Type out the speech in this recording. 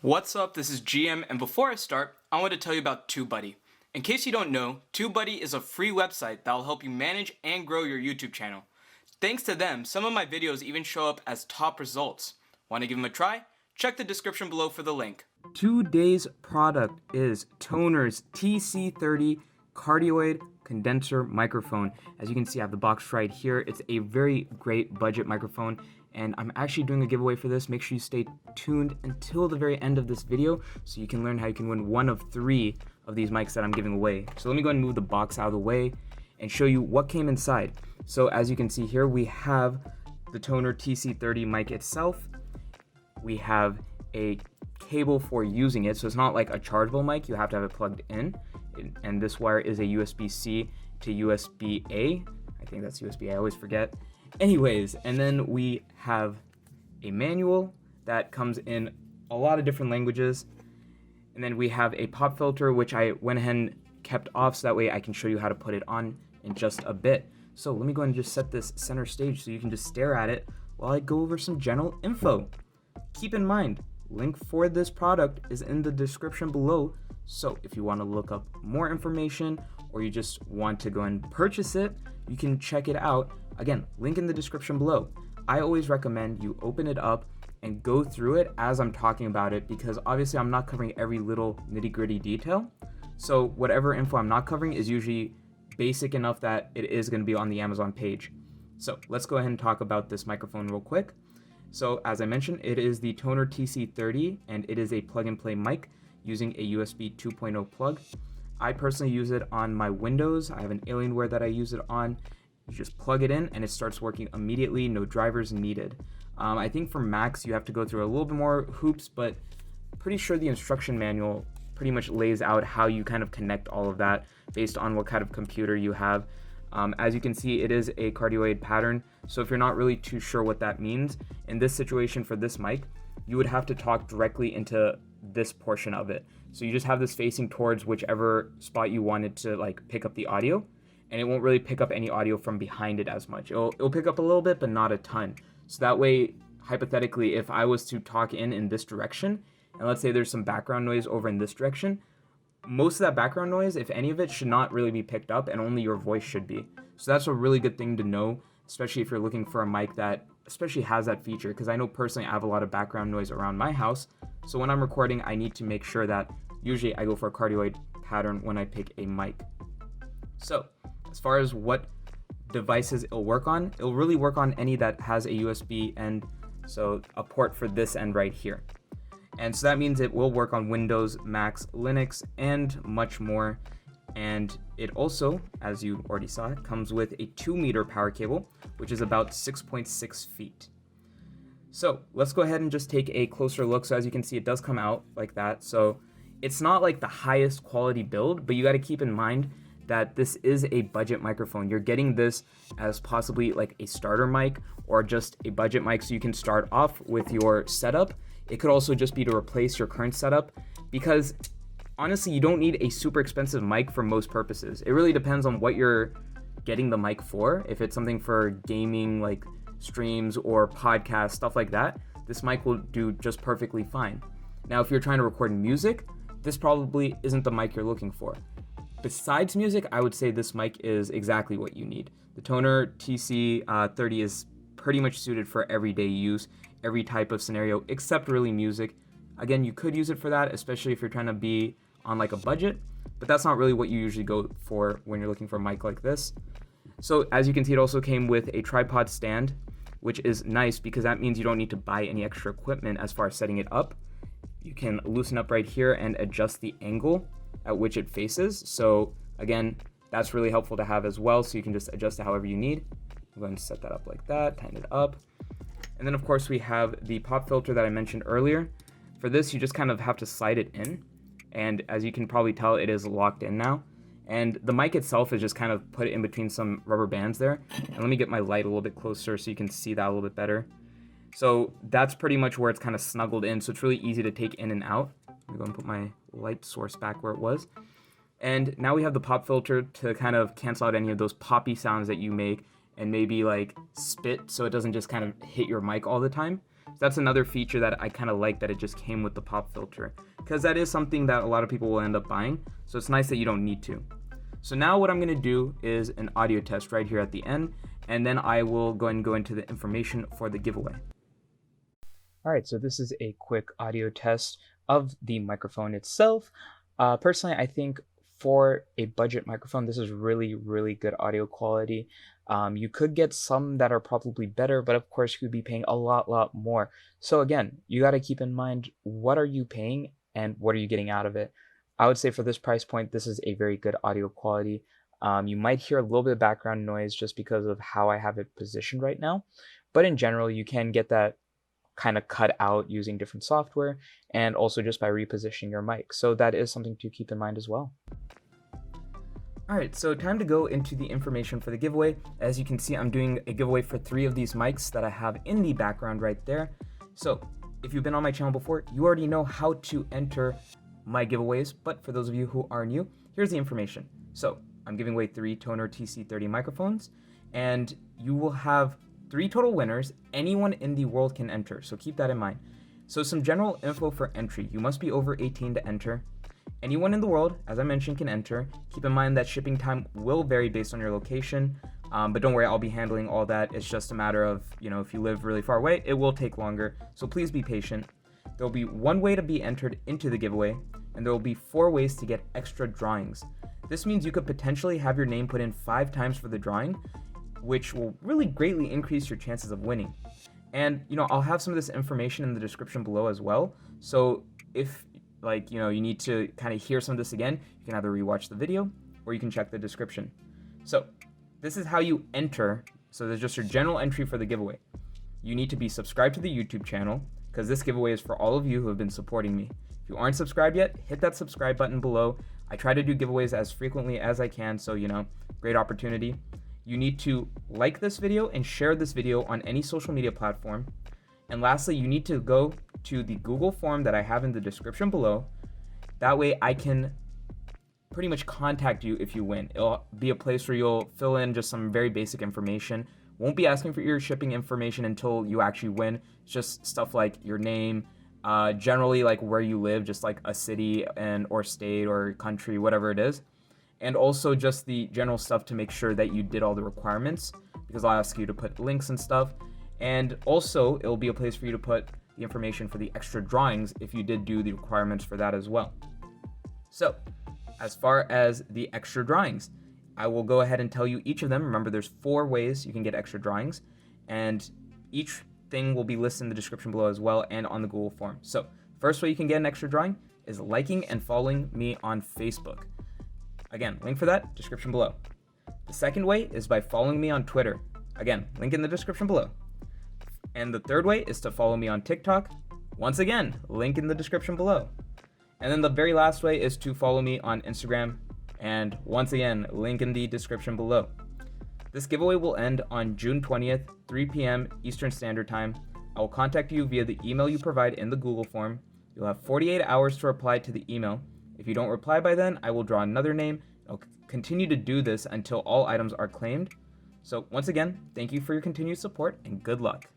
What's up, this is GM, and before I start, I want to tell you about TubeBuddy. In case you don't know, TubeBuddy is a free website that will help you manage and grow your YouTube channel. Thanks to them, some of my videos even show up as top results. Want to give them a try? Check the description below for the link. Today's product is TONOR's TC30 Cardioid Condenser microphone. As you can see, I have the box right here. It's a very great budget microphone, and I'm actually doing a giveaway for this. Make sure you stay tuned until the very end of this video so you can learn how you can win one of 3 of these mics that I'm giving away. So let me go ahead and move the box out of the way and show you what came inside. So as you can see here, we have the TONOR TC30 mic itself. We have a cable for using it, so it's not like a chargeable mic. You have to have it plugged in, and this wire is a USB-C to USB-A. I think that's USB-A, I always forget. Anyways, and then we have a manual that comes in a lot of different languages, and then we have a pop filter, which I went ahead and kept off so that way I can show you how to put it on in just a bit. So let me go ahead and just set this center stage so you can just stare at it while I go over some general info. Keep in mind, link for this product is in the description below, so if you want to look up more information or you just want to go and purchase it, you can check it out. Again, link in the description below. I always recommend you open it up and go through it as I'm talking about it, because obviously I'm not covering every little nitty-gritty detail. So whatever info I'm not covering is usually basic enough that it is going to be on the Amazon page. So let's go ahead and talk about this microphone real quick. So as I mentioned, it is the TONOR TC30, and it is a plug-and-play mic using a USB 2.0 plug. I personally use it on my Windows. I have an Alienware that I use it on. You just plug it in and it starts working immediately, no drivers needed. I think for Macs you have to go through a little bit more hoops, but pretty sure the instruction manual pretty much lays out how you kind of connect all of that based on what kind of computer you have. As you can see, it is a cardioid pattern, so if you're not really too sure what that means, in this situation for this mic, you would have to talk directly into this portion of it. So you just have this facing towards whichever spot you wanted to like pick up the audio, and it won't really pick up any audio from behind it as much. It'll pick up a little bit, but not a ton. So that way, hypothetically, if I was to talk in this direction, and let's say there's some background noise over in this direction, most of that background noise, if any of it, should not really be picked up, and only your voice should be. So that's a really good thing to know, especially if you're looking for a mic that especially has that feature, because I know personally I have a lot of background noise around my house. So when I'm recording, I need to make sure that usually I go for a cardioid pattern when I pick a mic. So as far as what devices it'll work on, it'll really work on any that has a USB end, so a port for this end right here. And so that means it will work on Windows, Macs, Linux, and much more. And it also, as you already saw, comes with a 2-meter power cable, which is about 6.6 feet. So let's go ahead and just take a closer look. So as you can see, it does come out like that. So it's not like the highest quality build, but you got to keep in mind that this is a budget microphone. You're getting this as possibly like a starter mic or just a budget mic so you can start off with your setup. It could also just be to replace your current setup, because honestly, you don't need a super expensive mic for most purposes. It really depends on what you're getting the mic for. If it's something for gaming, like streams or podcasts, stuff like that, this mic will do just perfectly fine. Now, if you're trying to record music, this probably isn't the mic you're looking for. Besides music, I would say this mic is exactly what you need. The TONOR TC30 is pretty much suited for everyday use, every type of scenario, except really music. Again, you could use it for that, especially if you're trying to be on like a budget, but that's not really what you usually go for when you're looking for a mic like this. So as you can see, it also came with a tripod stand, which is nice because that means you don't need to buy any extra equipment as far as setting it up. You can loosen up right here and adjust the angle at which it faces. So again, that's really helpful to have as well, so you can just adjust it however you need. I'm going to set that up like that, tighten it up. And then of course we have the pop filter that I mentioned earlier. For this, you just kind of have to slide it in. And as you can probably tell, it is locked in now. And the mic itself is just kind of put in between some rubber bands there. And let me get my light a little bit closer so you can see that a little bit better. So that's pretty much where it's kind of snuggled in. So it's really easy to take in and out. I'm going to put my light source back where it was. And now we have the pop filter to kind of cancel out any of those poppy sounds that you make and maybe like spit so it doesn't just kind of hit your mic all the time. So that's another feature that I kind of like, that it just came with the pop filter, because that is something that a lot of people will end up buying. So it's nice that you don't need to. So now what I'm going to do is an audio test right here at the end, and then I will go and go into the information for the giveaway. All right, so this is a quick audio test of the microphone itself. Personally, I think for a budget microphone, this is really, really good audio quality. You could get some that are probably better, but of course you'd be paying a lot more. So again, you got to keep in mind, what are you paying and what are you getting out of it? I would say for this price point, this is a very good audio quality. You might hear a little bit of background noise just because of how I have it positioned right now, but in general, you can get that kind of cut out using different software and also just by repositioning your mic. So that is something to keep in mind as well. All right, so time to go into the information for the giveaway. As you can see, I'm doing a giveaway for 3 of these mics that I have in the background right there. So if you've been on my channel before, you already know how to enter my giveaways, but for those of you who are new, here's the information. So I'm giving away 3 TONOR TC30 microphones, and you will have 3 total winners. Anyone in the world can enter, so keep that in mind. So some general info for entry: you must be over 18 to enter. Anyone in the world, as I mentioned, can enter. Keep in mind that shipping time will vary based on your location, but don't worry, I'll be handling all that. It's just a matter of, if you live really far away, it will take longer, so please be patient. There will be 1 way to be entered into the giveaway, and there will be 4 ways to get extra drawings. This means you could potentially have your name put in 5 times for the drawing, which will really greatly increase your chances of winning. And I'll have some of this information in the description below as well, so if you need to kind of hear some of this again, you can either rewatch the video or you can check the description. So this is how you enter. So there's just your general entry for the giveaway. You need to be subscribed to the YouTube channel, because this giveaway is for all of you who have been supporting me. If you aren't subscribed yet, hit that subscribe button below. I try to do giveaways as frequently as I can, so great opportunity. You need to like this video and share this video on any social media platform. And lastly, you need to go to the Google form that I have in the description below. That way I can pretty much contact you if you win. It'll be a place where you'll fill in just some very basic information. Won't be asking for your shipping information until you actually win. It's just stuff like your name, generally like where you live, just like a city or state or country, whatever it is. And also just the general stuff to make sure that you did all the requirements, because I'll ask you to put links and stuff. And also it'll be a place for you to put the information for the extra drawings if you did do the requirements for that as well. So as far as the extra drawings, I will go ahead and tell you each of them. Remember, there's 4 ways you can get extra drawings, and each thing will be listed in the description below as well and on the Google form. So first way you can get an extra drawing is liking and following me on Facebook. Again, link for that, description below. The second way is by following me on Twitter. Again, link in the description below. And the third way is to follow me on TikTok. Once again, link in the description below. And then the very last way is to follow me on Instagram. And once again, link in the description below. This giveaway will end on June 20th, 3 p.m. Eastern Standard Time. I will contact you via the email you provide in the Google form. You'll have 48 hours to reply to the email. If you don't reply by then, I will draw another name. I'll continue to do this until all items are claimed. So once again, thank you for your continued support and good luck.